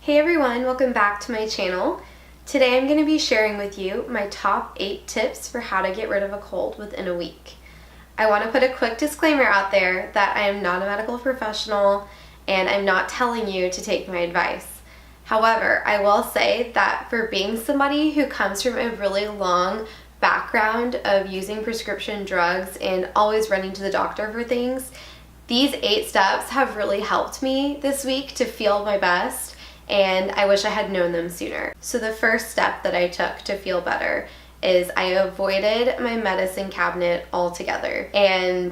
Hey everyone, welcome back to my channel. Today I'm going to be sharing with you my top 8 tips for how to get rid of a cold within a week. I want to put a quick disclaimer out there that I am not a medical professional and I'm not telling you to take my advice. However, I will say that for being somebody who comes from a really long background of using prescription drugs and always running to the doctor for things, these 8 steps have really helped me this week to feel my best, and I wish I had known them sooner. So the first step that I took to feel better is I avoided my medicine cabinet altogether. And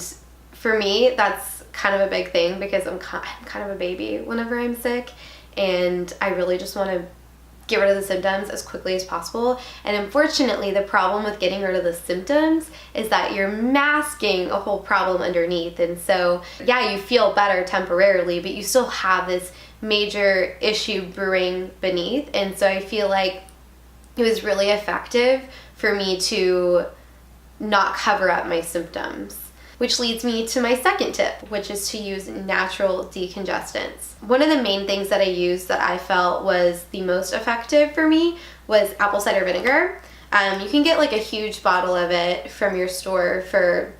for me, that's kind of a big thing because I'm kind of a baby whenever I'm sick, and I really just want to get rid of the symptoms as quickly as possible. And unfortunately, the problem with getting rid of the symptoms is that you're masking a whole problem underneath. And so, yeah, you feel better temporarily, but you still have this major issue brewing beneath. And so I feel like it was really effective for me to not cover up my symptoms. Which leads me to my second tip, which is to use natural decongestants. One of the main things that I used that I felt was the most effective for me was apple cider vinegar. You can get like a huge bottle of it from your store for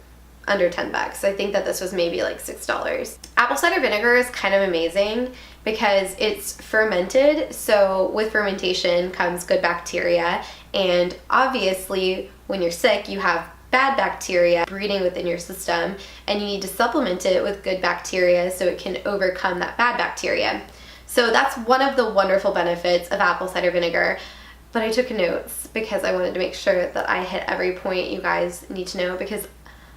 under 10 bucks. I think that this was maybe like $6. Apple cider vinegar is kind of amazing because it's fermented. So with fermentation comes good bacteria. And obviously when you're sick, you have bad bacteria breeding within your system, and you need to supplement it with good bacteria so it can overcome that bad bacteria. So that's one of the wonderful benefits of apple cider vinegar. But I took notes because I wanted to make sure that I hit every point you guys need to know, because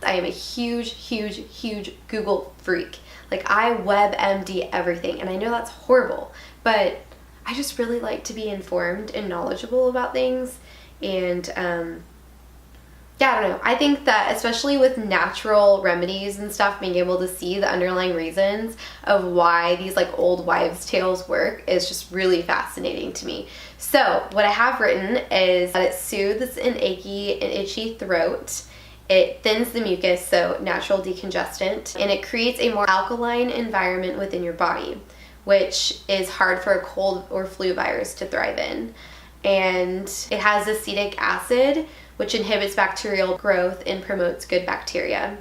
I am a huge Google freak. Like, I WebMD everything, and I know that's horrible, but I just really like to be informed and knowledgeable about things. And yeah, I don't know. I think that especially with natural remedies and stuff, being able to see the underlying reasons of why these like old wives' tales work is just really fascinating to me. So what I have written is that it soothes an achy and itchy throat. It thins the mucus, so natural decongestant, and it creates a more alkaline environment within your body, which is hard for a cold or flu virus to thrive in. And it has acetic acid, which inhibits bacterial growth and promotes good bacteria.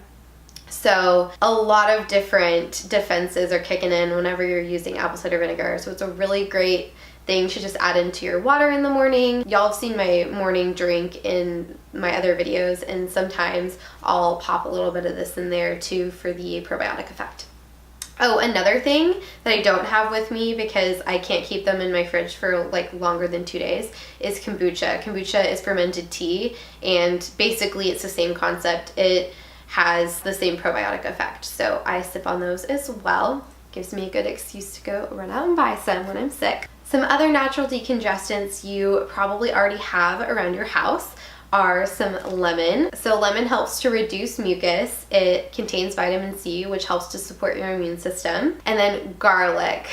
So a lot of different defenses are kicking in whenever you're using apple cider vinegar. So it's a really great thing to just add into your water in the morning. Y'all have seen my morning drink in my other videos, and sometimes I'll pop a little bit of this in there too for the probiotic effect. Oh, another thing that I don't have with me because I can't keep them in my fridge for like longer than 2 days is kombucha. Kombucha is fermented tea, and basically it's the same concept. It has the same probiotic effect. So I sip on those as well. Gives me a good excuse to go run out and buy some when I'm sick. Some other natural decongestants you probably already have around your house are some lemon. So lemon helps to reduce mucus. It contains vitamin C, which helps to support your immune system. And then garlic.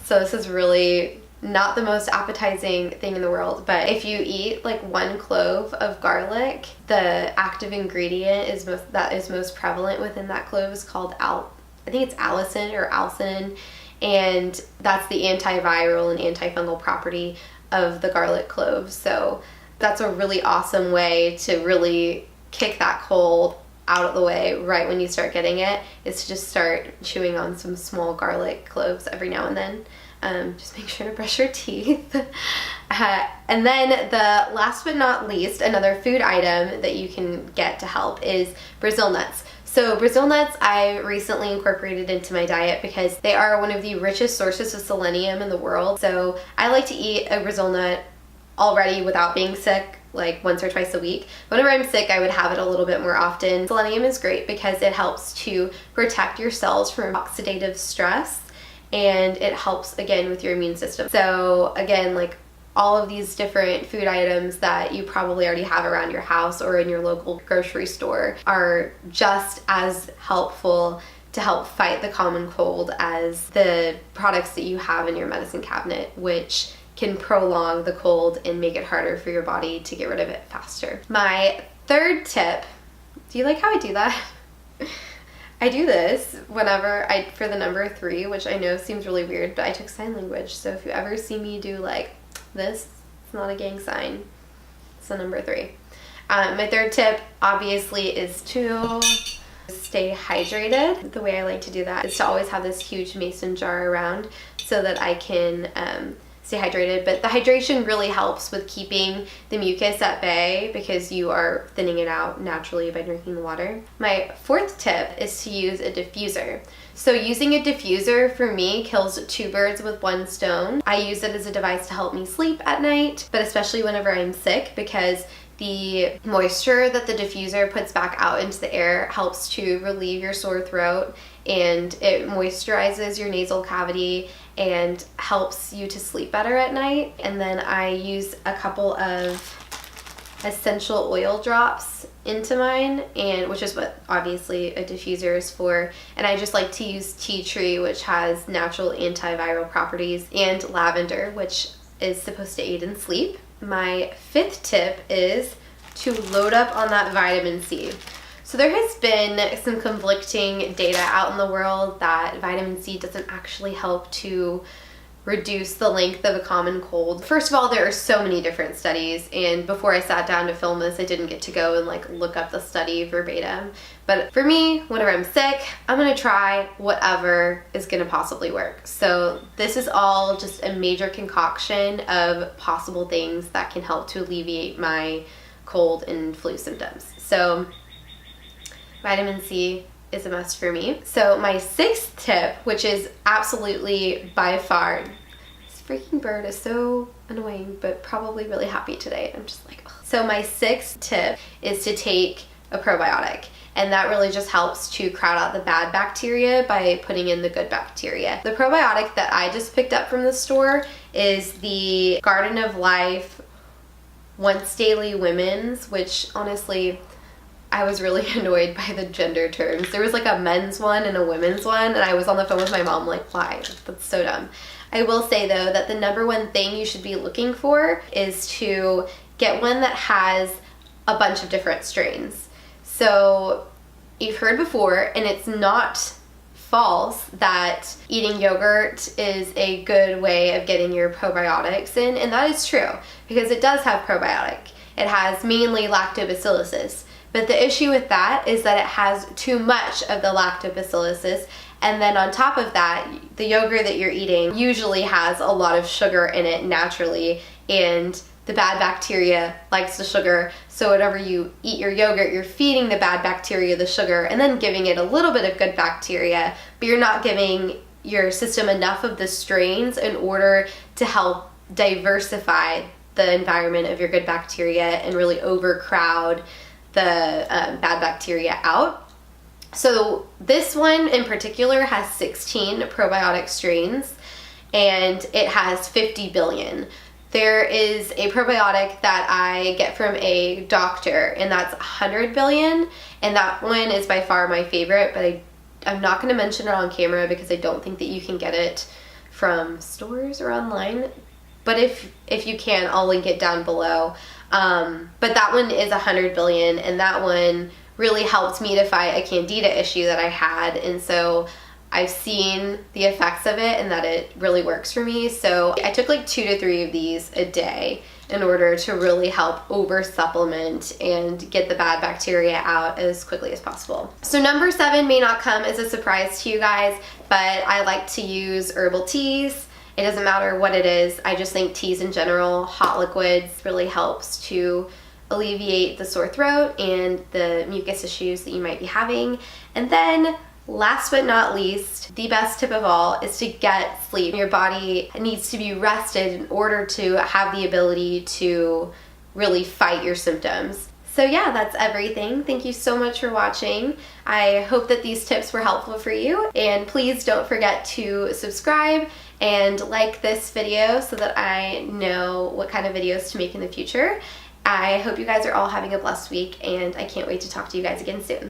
So this is really not the most appetizing thing in the world, but if you eat like 1 clove of garlic, the active ingredient that is most prevalent within that clove is called I think it's allicin or allicin, and that's the antiviral and antifungal property of the garlic clove. So that's a really awesome way to really kick that cold out of the way right when you start getting it, is to just start chewing on some small garlic cloves every now and then. Just make sure to brush your teeth. And then the last but not least, another food item that you can get to help is Brazil nuts. So Brazil nuts I recently incorporated into my diet because they are one of the richest sources of selenium in the world. So I like to eat a Brazil nut already without being sick, like once or twice a week. Whenever I'm sick, I would have it a little bit more often. Selenium is great because it helps to protect your cells from oxidative stress, and it helps again with your immune system. So again, like all of these different food items that you probably already have around your house or in your local grocery store are just as helpful to help fight the common cold as the products that you have in your medicine cabinet, which can prolong the cold and make it harder for your body to get rid of it faster. My third tip, do you like how I do that? I do this whenever for the number 3, which I know seems really weird, but I took sign language. So if you ever see me do like this, it's not a gang sign. It's the number 3. My third tip obviously is to stay hydrated. The way I like to do that is to always have this huge mason jar around so that I can stay hydrated. But the hydration really helps with keeping the mucus at bay because you are thinning it out naturally by drinking the water. My fourth tip is to use a diffuser. So using a diffuser for me kills 2 birds with 1 stone. I use it as a device to help me sleep at night, but especially whenever I'm sick, because the moisture that the diffuser puts back out into the air helps to relieve your sore throat, and it moisturizes your nasal cavity and helps you to sleep better at night. And then I use a couple of essential oil drops into mine, and which is what obviously a diffuser is for. And I just like to use tea tree, which has natural antiviral properties, and lavender, which is supposed to aid in sleep. My 5th tip is to load up on that vitamin C. So there has been some conflicting data out in the world that vitamin C doesn't actually help to reduce the length of a common cold. First of all, there are so many different studies, and before I sat down to film this, I didn't get to go and like look up the study verbatim. But for me, whenever I'm sick, I'm gonna try whatever is gonna possibly work. So this is all just a major concoction of possible things that can help to alleviate my cold and flu symptoms. So vitamin C is a must for me. So my 6th tip, which is absolutely by far, this freaking bird is so annoying, but probably really happy today. I'm just like, ugh. So my 6th tip is to take a probiotic. And that really just helps to crowd out the bad bacteria by putting in the good bacteria. The probiotic that I just picked up from the store is the Garden of Life Once Daily Women's, which honestly, I was really annoyed by the gender terms. There was like a men's one and a women's one, and I was on the phone with my mom like, why? That's so dumb. I will say though that the number one thing you should be looking for is to get one that has a bunch of different strains. So you've heard before, and it's not false, that eating yogurt is a good way of getting your probiotics in, and that is true because it does have probiotic. It has mainly lactobacillus. But the issue with that is that it has too much of the lactobacillus, and then on top of that, the yogurt that you're eating usually has a lot of sugar in it naturally, and the bad bacteria likes the sugar, so whenever you eat your yogurt, you're feeding the bad bacteria the sugar and then giving it a little bit of good bacteria, but you're not giving your system enough of the strains in order to help diversify the environment of your good bacteria and really overcrowd the bad bacteria out. So this one in particular has 16 probiotic strains, and it has 50 billion. There is a probiotic that I get from a doctor, and that's 100 billion, and that one is by far my favorite, but I'm not going to mention it on camera because I don't think that you can get it from stores or online. But if you can, I'll link it down below. But that one is 100 billion, and that one really helped me to fight a candida issue that I had, and so I've seen the effects of it and that it really works for me. So I took like 2 to 3 of these a day in order to really help over supplement and get the bad bacteria out as quickly as possible. So number 7 may not come as a surprise to you guys, but I like to use herbal teas. It doesn't matter what it is. I just think teas in general, hot liquids, really helps to alleviate the sore throat and the mucus issues that you might be having. And then last but not least, the best tip of all is to get sleep. Your body needs to be rested in order to have the ability to really fight your symptoms. So yeah, that's everything. Thank you so much for watching. I hope that these tips were helpful for you, and please don't forget to subscribe and like this video so that I know what kind of videos to make in the future. I hope you guys are all having a blessed week, and I can't wait to talk to you guys again soon.